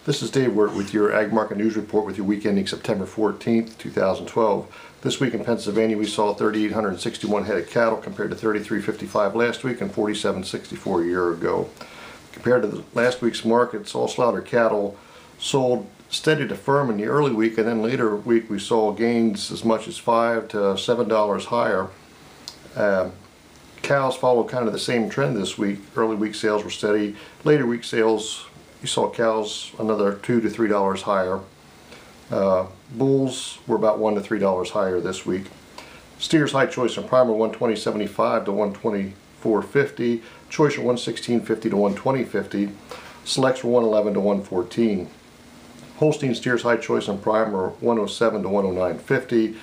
This is Dave Wirt with your Ag Market News Report with your week ending September 14th, 2012. This week in Pennsylvania we saw 3,861 head of cattle compared to 3,355 last week and 4,764 a year ago. Compared to last week's markets, all slaughter cattle sold steady to firm in the early week, and then later week we saw gains as much as $5 to $7 higher. Cows followed kind of the same trend this week. Early week sales were steady. Later week sales, you saw cows another $2 to $3 higher. Bulls were about $1 to $3 higher this week. Steers high choice and prime were $120.75 to $124.50. Choice were $116.50 to $120.50. Selects were $111 to $114. Holstein steers high choice and prime were $107 to $109.50.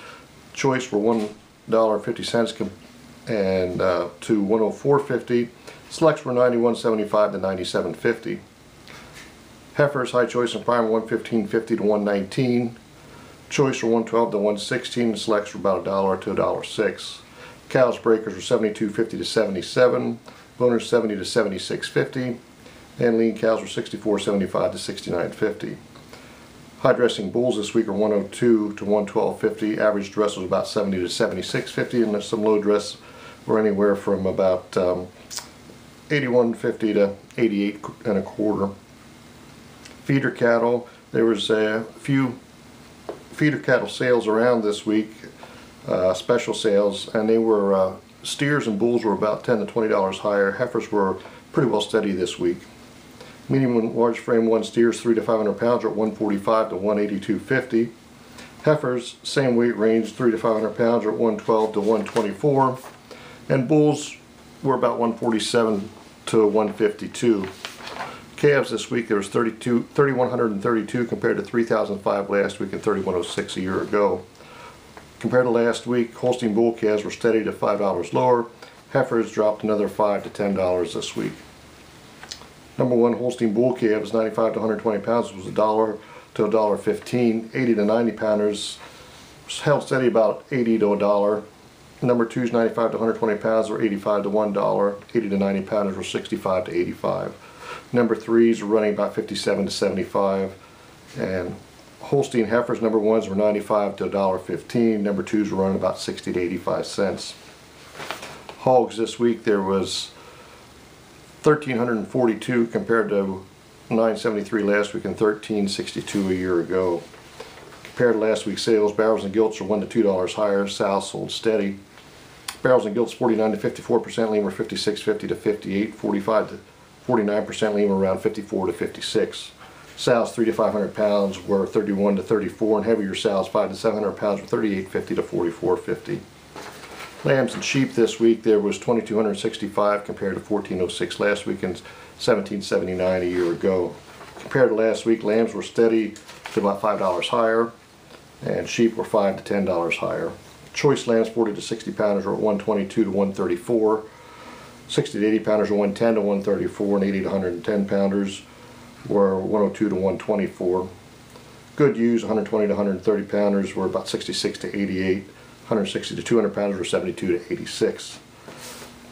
Choice were $1.50 and to $104.50. Selects were $91.75 to $97.50. Heifers high choice and prime were $115.50 to $119. Choice were $112 to $116. Selects were about $1 to $1.06. Cows breakers were $72.50 to $77. Boners $70 to $76.50. And lean cows were $64.75 to $69.50. High dressing bulls this week are $102 to $112.50. Average dress was about $70 to $76.50, and some low dress were anywhere from about $81.50 to $88.25. Feeder cattle, there was a few feeder cattle sales around this week, special sales, and they were steers and bulls were about $10 to $20 higher. Heifers were pretty well steady this week. Medium and large frame one steers 3 to 500 pounds are at $145 to $182.50. Heifers, same weight range, 3 to 500 pounds are at $112 to $124. And bulls were about $147 to $152. Calves this week, there was 3,132 compared to 3,005 last week and 3,106 a year ago. Compared to last week, Holstein bull calves were steady to $5 lower. Heifers dropped another $5 to $10 this week. Number one Holstein bull calves, 95 to 120 pounds, was $1 to $1.15. 80 to 90 pounders held steady about $80 to $1. Number twos, 95 to 120 pounds, were $85 to $1. 80 to 90 pounders were $65 to $85. Number threes were running about $57 to $75. And Holstein heifers, number ones, were $95 to $1.15. Number twos were running about 60 to 85 cents. Hogs this week, there was 1,342 compared to 973 last week and 1,362 a year ago. Compared to last week's sales, barrels and gilts are $1 to $2 higher. Sows sold steady. Barrels and gilts 49 to 54%, lean were 56.50 to 58, 45 to 49% lean were around 54 to 56. Sows 3 to 500 pounds were 31 to 34, and heavier sows 5 to 700 pounds were 38.50 to 44.50. Lambs and sheep this week, there was 2,265 compared to 1,406 last week and 1,779 a year ago. Compared to last week, lambs were steady to about $5 higher, and sheep were $5 to $10 higher. Choice lambs 40 to 60 pounders are at $122 to $134. 60 to 80 pounders are $110 to $134, and 80 to 110 pounders were $102 to $124. Good ewes, 120 to 130 pounders, were about $66 to $88. 160 to 200 pounders were $72 to $86.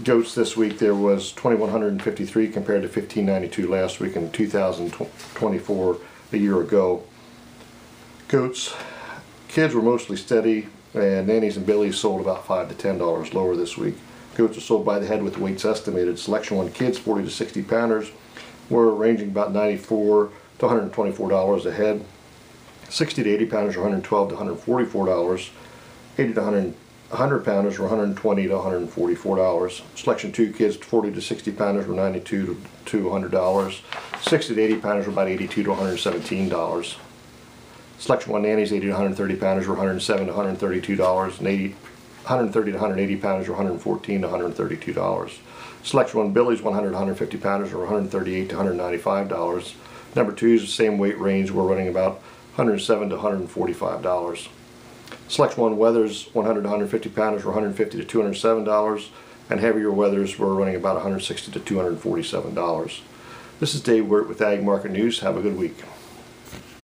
Goats this week, there was 2,153 compared to 1,592 last week and 2,024 a year ago. Goats, kids were mostly steady, and nannies and billies sold about $5 to $10 lower this week. Goats are sold by the head with weights estimated. Selection 1 kids, 40 to 60 pounders, were ranging about $94 to $124 a head. 60 to 80 pounders are $112 to $144. 80 to 100 pounders were $120 to $144. Selection 2 kids, 40 to 60 pounders, were $92 to $100. 60 to 80 pounders were about $82 to $117. Selection 1 nannies, 80 to 130 pounders, were $107 to $132, and 130 to 180 pounders were $114 to $132. Selection 1 billies, 100 to 150 pounders, were $138 to $195. Number 2s, the same weight range, were running about $107 to $145. Selection 1 wethers, 100 to 150 pounders, were $150 to $207, and heavier wethers were running about $160 to $247. This is Dave Wirt with Ag Market News. Have a good week.